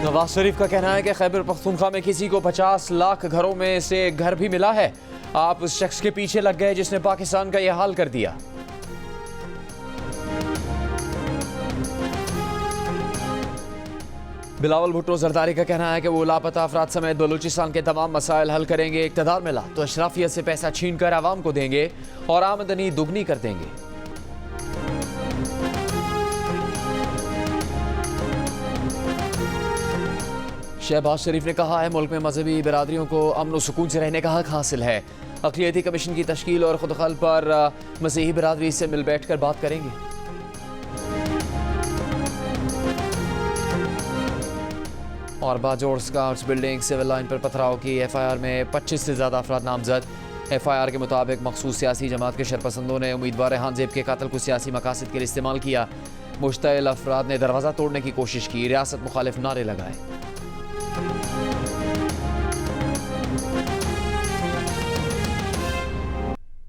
नवाज शरीफ का कहना है कि खैबर पख्तूनख्वा में किसी को 50 लाख घरों में से घर भी मिला है। आप उस शख्स के पीछे लग गए जिसने पाकिस्तान का यह हाल कर दिया। बिलावल भुट्टो जरदारी का कहना है कि वो लापता अफराद समेत बलूचिस्तान के तमाम मसाइल हल करेंगे। इक़्तिदार मिला तो अशराफियत से पैसा छीन कर आवाम को देंगे और आमदनी दुगनी कर देंगे। शहबाज शरीफ ने कहा है मुल्क में मजहबी बिरादरियों को अमन व सुकून से रहने का हक हासिल है। अक़लियती कमीशन की तश्कील और खुदखल पर मसीही बिरादरी से मिल बैठ कर बात करेंगे। और Bajaur scouts building civil line पर पथराव की FIR में 25 से ज़्यादा अफराद नामजद। FIR के मुताबिक मखसूस सियासी जमात के शरपसंदों ने उम्मीदवार हानजेब के कातिल को सियासी मकासद के लिए इस्तेमाल किया। मुश्तइल अफराद ने दरवाज़ा तोड़ने की कोशिश की, रियासत मुखालिफ नारे लगाए।